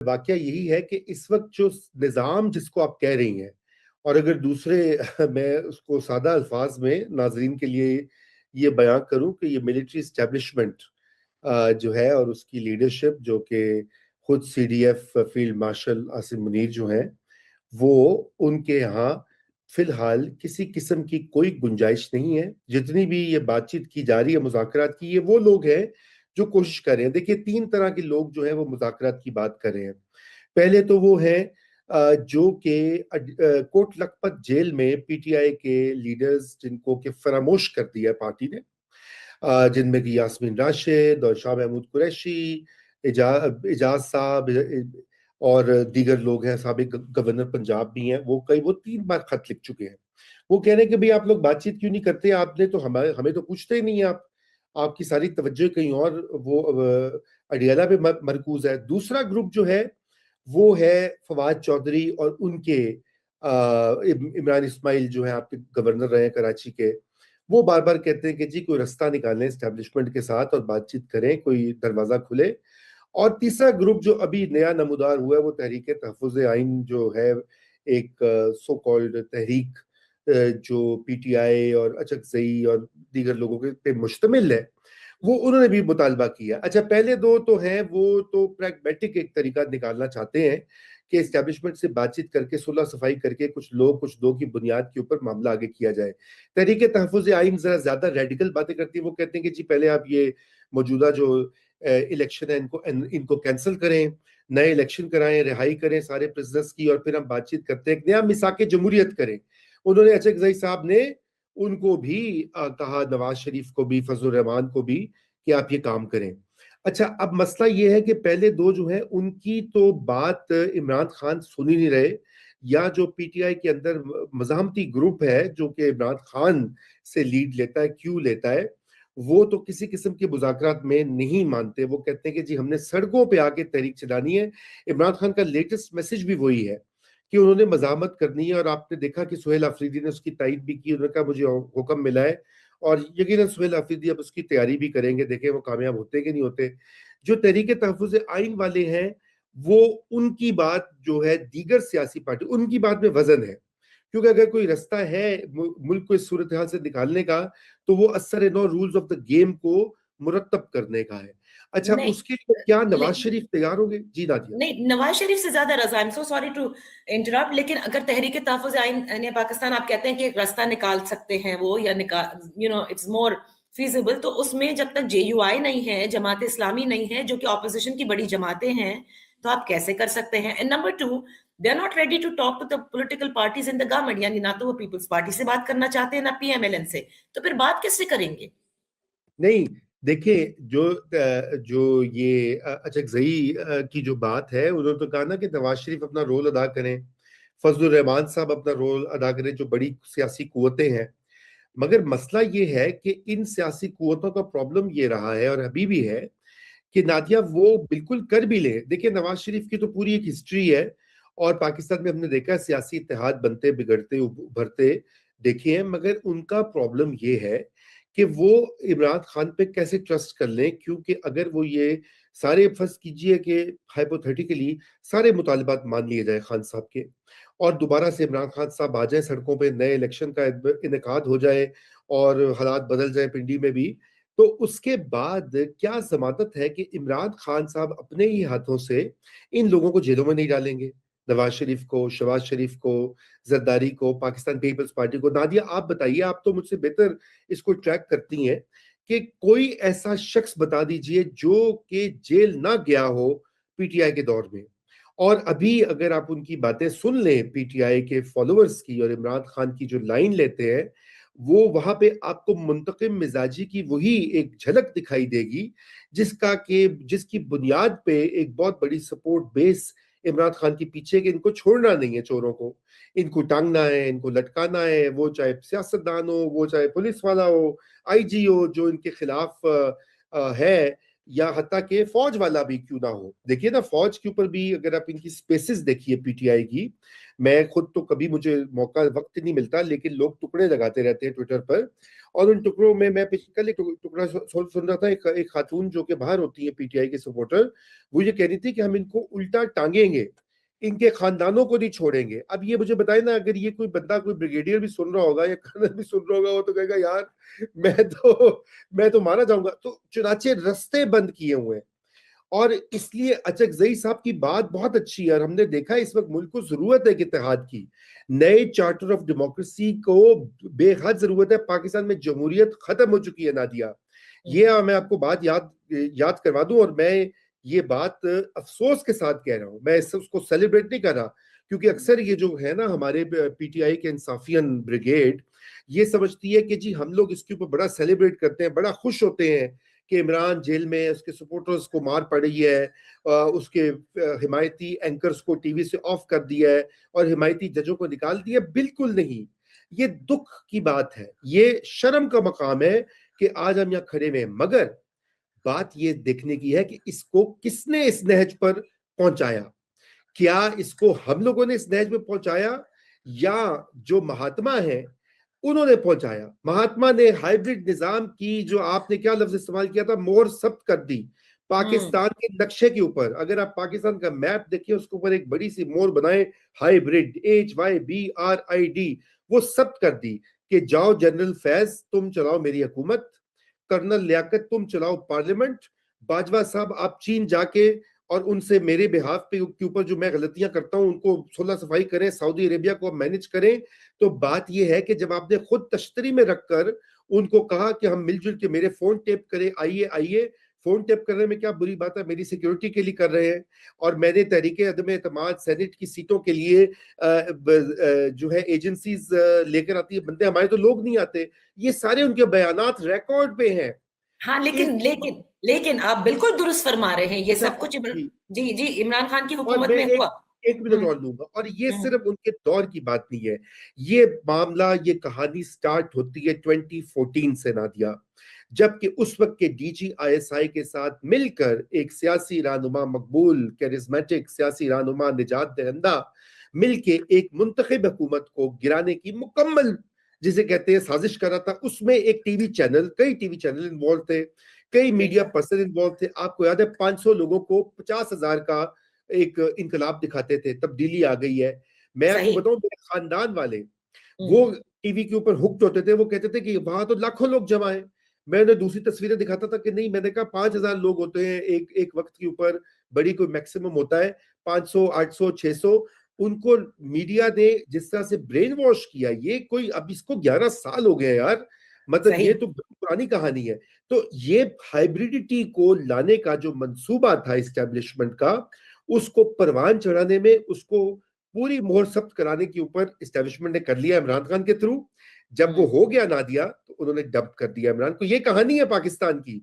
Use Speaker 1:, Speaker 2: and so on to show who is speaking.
Speaker 1: वाकया यही है कि इस वक्त जो निज़ाम जिसको आप कह रही हैं, और अगर दूसरे मैं उसको सादा अल्फाज में नाजरीन के लिए ये बयां करूं कि ये मिलिट्री इस्टेब्लिशमेंट जो है और उसकी लीडरशिप जो कि खुद CDF field marshal Asim Munir जो हैं, वो उनके यहाँ फिलहाल किसी किस्म की कोई गुंजाइश नहीं है। जितनी भी ये बातचीत की जा रही है, मुज़ाकरात की, ये वो लोग हैं जो कोशिश कर रहे हैं। देखिए, तीन तरह के लोग जो है वो मुज़ाकरात की बात कर रहे हैं। पहले तो वो है जो कि कोट लखपत जेल में पीटीआई के लीडर्स जिनको कि फरामोश कर दिया पार्टी ने, जिनमें कि यास्मीन राशिद और शाह महमूद कुरैशी, एजाज साहब और दीगर लोग हैं, साबिक गवर्नर पंजाब भी हैं। वो 3 बार खत लिख चुके हैं। वो कह रहे हैं कि भाई आप लोग बातचीत क्यों नहीं करते, आपने तो हमें तो पूछते ही नहीं है, आप आपकी सारी तवज्जो कहीं और, वो अडियाला पे मरकूज है। दूसरा ग्रुप जो है वो है फवाद चौधरी और उनके इमरान इस्माइल जो है आपके गवर्नर रहे हैं कराची के। वो बार बार कहते हैं कि जी कोई रास्ता निकालें एस्टेब्लिशमेंट के साथ और बातचीत करें, कोई दरवाजा खुले। और तीसरा ग्रुप जो अभी नया नमूदार हुआ है वो तहरीक तहफ़्फ़ुज़ आइन जो है, एक सो कॉल्ड तहरीक जो पीटीआई और अचकजई और दीगर लोगों के पे मुश्तमिल है। वो उन्होंने भी मुतालबा किया। अच्छा, पहले दो तो हैं वो तो प्रैग्मेटिक एक तरीका निकालना चाहते हैं कि एस्टेब्लिशमेंट से बातचीत करके सुलह सफाई करके कुछ दो की बुनियाद के ऊपर मामला आगे किया जाए। तहरीक तहफ़्फ़ुज़ आइन जरा ज्यादा रेडिकल बातें करती है। वो कहते हैं कि जी पहले आप ये मौजूदा जो इलेक्शन है इनको कैंसिल करें, नए इलेक्शन कराएं, रिहाई करें सारे प्रिजनर्स की, और फिर हम बातचीत करते हैं, एक नया मिसाक जमहूरियत करें। उन्होंने अचकजई साहब ने उनको भी कहा, नवाज शरीफ को भी, फजल रहमान को भी, कि आप ये काम करें। अच्छा, अब मसला ये है कि पहले दो जो है उनकी तो बात इमरान खान सुन ही नहीं रहे, या जो पीटीआई के अंदर मज़ाहमती ग्रुप है जो कि इमरान खान से लीड लेता है, क्यों लेता है, वो तो किसी किस्म के मुज़ाकरात में नहीं मानते। वो कहते हैं कि जी हमने सड़कों पे आके तहरीक चलानी है। इमरान खान का लेटेस्ट मैसेज भी वही है कि उन्होंने मज़ाहमत करनी है, और आपने देखा कि सुहेल अफरीदी ने उसकी तायद भी की। उन्होंने कहा मुझे हुक्म मिला है, और यकीनन सुहेल अफरीदी अब उसकी तैयारी भी करेंगे, देखें वो कामयाब होते कि नहीं होते। जो तहरीक तहफ़्फ़ुज़ आइन वाले हैं, वो उनकी बात जो है दीगर सियासी पार्टी, उनकी बात में वजन है, क्योंकि अगर कोई रास्ता है मुल्क को इस सूरत हाल से निकालने का, तो वो असर no rules of the game को मुरतब करने का है। अच्छा,
Speaker 2: नहीं,
Speaker 1: उसके लिए क्या नवाज शरीफ तैयार होंगे? जी नादिया।
Speaker 2: नहीं, नवाज शरीफ से ज्यादा Raza, I am so sorry to interrupt, लेकिन अगर तहरीक तहफ़्फ़ुज़ आइन ने पाकिस्तान, आप कहते हैं कि एक रास्ता निकाल सकते हैं वो, या निकाल, इट्स मोर फीजिबल, तो उसमें जब तक जेयूआई नहीं है, जमात इस्लामी नहीं है, जो कि ऑपोजिशन की बड़ी जमातें हैं, तो आप कैसे कर सकते हैं? And number two, they are not ready to talk to the political parties in the government, यानी ना तो वो पीपल्स पार्टी से बात करना चाहते हैं, ना पीएमएलएन से, तो फिर बात किससे करेंगे?
Speaker 1: नहीं, देखिए, जो ये अचकजई की जो बात है, उन्होंने तो कहा ना कि नवाज शरीफ अपना रोल अदा करें, फजलुर रहमान साहब अपना रोल अदा करें, जो बड़ी सियासी कुव्वतें हैं। मगर मसला ये है कि इन सियासी कुव्वतों का प्रॉब्लम ये रहा है और अभी भी है कि नादिया वो बिल्कुल कर भी ले। देखिए, नवाज शरीफ की तो पूरी एक हिस्ट्री है, और पाकिस्तान में हमने देखा है सियासी इत्तेहाद बनते बिगड़ते उभरते देखे हैं। मगर उनका प्रॉब्लम ये है कि वो इमरान खान पे कैसे ट्रस्ट कर लें, क्योंकि अगर वो ये सारे, फर्ज कीजिए कि हाइपोथेटिकली सारे मुतालबात मान लिए जाए खान साहब के, और दोबारा से इमरान खान साहब आ जाए सड़कों पे, नए इलेक्शन का इनेकाद हो जाए और हालात बदल जाए पिंडी में भी, तो उसके बाद क्या जमानत है कि इमरान खान साहब अपने ही हाथों से इन लोगों को जेलों में नहीं डालेंगे? नवाज शरीफ को, शहबाज शरीफ को, जरदारी को, पाकिस्तान पीपल्स पार्टी को। नादिया, आप बताइए, आप तो मुझसे बेहतर इसको ट्रैक करती हैं, कि कोई ऐसा शख्स बता दीजिए जो कि जेल ना गया हो पीटीआई के दौर में। और अभी अगर आप उनकी बातें सुन लें, पीटीआई के फॉलोअर्स की और इमरान खान की जो लाइन लेते हैं, वो वहां पे आपको मुंतकिम मिजाजी की वही एक झलक दिखाई देगी, जिसकी बुनियाद पे एक बहुत बड़ी सपोर्ट बेस इमरान खान के पीछे, कि इनको छोड़ना नहीं है, चोरों को इनको टांगना है, इनको लटकाना है, वो चाहे सियासतदान हो, वो चाहे पुलिस वाला हो, आईजी हो जो इनके खिलाफ है, या हत्ता के फौज वाला भी क्यों ना हो। देखिए ना, फौज के ऊपर भी अगर आप इनकी स्पेसेस देखिए पीटीआई की, मैं खुद तो कभी, मुझे मौका वक्त नहीं मिलता, लेकिन लोग टुकड़े लगाते रहते हैं ट्विटर पर, और उन टुकड़ों में मैं कल एक टुकड़ा सुन रहा था, एक खातून जो कि बाहर होती है पीटीआई के सपोर्टर, वो ये कह रही थी कि हम इनको उल्टा टांगेंगे, इनके खानदानों को नहीं छोड़ेंगे। अब ये मुझे बताए ना, अगर ये कोई बंदा, कोई ब्रिगेडियर भी सुन रहा होगा या कर्नल भी सुन रहा होगा, वो तो कहेगा यार मैं तो मारा जाऊंगा। तो चुनाचे रास्ते बंद किए हुए हैं। और इसलिए अचकजई साहब की बात बहुत अच्छी है, और हमने देखा इस वक्त मुल्क को जरूरत है कि इत्तेहाद की, नए चार्टर ऑफ डेमोक्रेसी को बेहद जरूरत है। पाकिस्तान में जमहूरियत खत्म हो चुकी है नादिया, ये मैं आपको बात याद करवा दूं, और मैं ये बात अफसोस के साथ कह रहा हूं, मैं उसको सेलिब्रेट नहीं कर रहा, क्योंकि अक्सर ये जो है ना हमारे पीटीआई के इंसाफियन ब्रिगेड ये समझती है कि जी हम लोग इसके ऊपर बड़ा सेलिब्रेट करते हैं, बड़ा खुश होते हैं कि इमरान जेल में, उसके सपोर्टर्स को मार पड़ी है, उसके हिमायती एंकर्स को टीवी से ऑफ कर दिया है और हिमायती जजों को निकाल दिया। बिल्कुल नहीं, ये दुख की बात है, ये शर्म का मकाम है कि आज हम यहाँ खड़े में। मगर बात ये देखने की है कि इसको किसने इस नहज पर पहुंचाया। क्या इसको हम लोगों ने इस नहज में पहुंचाया, या जो महात्मा है उन्होंने पहुंचाया। महात्मा ने हाइब्रिड निजाम की, जो आपने क्या लफ्ज इस्तेमाल किया था, मोहर सख्त कर दी पाकिस्तान के नक्शे के ऊपर। अगर आप पाकिस्तान का मैप देखिए, उसके ऊपर एक बड़ी सी मोहर बनाए, हाइब्रिड, HYBRID, वो सख्त कर दी कि जाओ जनरल फैज तुम चलाओ मेरी हुकूमत, कर्नल लियाकत तुम चलाओ पार्लियामेंट, बाजवा साहब आप चीन जाके और उनसे मेरे बिहाफ पे के ऊपर जो मैं गलतियां करता हूं उनको सुलह सफाई करें, सऊदी अरेबिया को मैनेज करें। तो बात यह है कि जब आपने खुद तश्तरी में रखकर उनको कहा कि हम मिलजुल के मेरे फोन टेप करें, आइए आइए, फोन टेप करने में क्या बुरी बात है, मेरी सिक्योरिटी के लिए कर रहे हैं। और मैंने तहरीके अदम एतमाद सेनेट की सीटों के लिए जो है एजेंसीज लेकर आती है बंदे, हमारे तो लोग नहीं आते। ये सारे उनके बयानात रिकॉर्ड पे हैं।
Speaker 2: हाँ, लेकिन आप बिल्कुल दुरुस्त फरमा रहे हैं, ये
Speaker 1: अच्छा,
Speaker 2: सब कुछ
Speaker 1: जी,
Speaker 2: जी जी इमरान खान की
Speaker 1: और
Speaker 2: हुकूमत
Speaker 1: मैं
Speaker 2: में हुआ।
Speaker 1: एक मिनट और लूंगा। और ये
Speaker 2: हम्म,
Speaker 1: सिर्फ उनके दौर की बात नहीं है, ये मामला, ये कहानी स्टार्ट होती है 2014 से नादिया, जबकि उस वक्त के DGISI के साथ मिलकर एक सियासी रहनुमा, मकबूल कैरिज्मेटिक सियासी रहनुमा, निजात दहिंदा, मिलके एक मुंतखब हुकूमत को गिराने की मुकम्मल, जिसे कहते हैं, साजिश कर रहा था। उसमें एक टीवी चैनल, कई टीवी चैनल इन्वॉल्व थे, कई मीडिया पर्सन इन्वॉल्व थे। आपको याद है 500 लोगों को 50,000 का एक इनकलाब दिखाते थे, तब्दीली आ गई है। मैं आपको
Speaker 2: सही।
Speaker 1: बताऊं, मेरे खानदान वाले
Speaker 2: हम्म,
Speaker 1: वो टीवी के ऊपर हुक्ड होते थे, वो कहते थे कि वहां तो लाखों लोग जमा है। मैं उन्हें दूसरी तस्वीरें दिखाता था कि नहीं, मैंने कहा 5,000 लोग होते हैं एक एक वक्त के ऊपर, बड़ी कोई मैक्सिमम होता है 500, 800, 600। उनको मीडिया ने जिस तरह से ब्रेन वॉश किया, ये कोई, अब इसको 11 साल हो गए यार, मतलब
Speaker 2: सही।
Speaker 1: ये तो पुरानी कहानी है। तो ये हाइब्रिडिटी को लाने का जो मंसूबा था इस्टेब्लिशमेंट का, उसको परवान चढ़ाने में, उसको पूरी मोहर सख्त कराने के ऊपर इस्टेब्लिशमेंट ने कर लिया इमरान खान के थ्रू। जब वो हो गया नादिया, तो उन्होंने डंप कर दिया इमरान को। ये कहानी है पाकिस्तान की।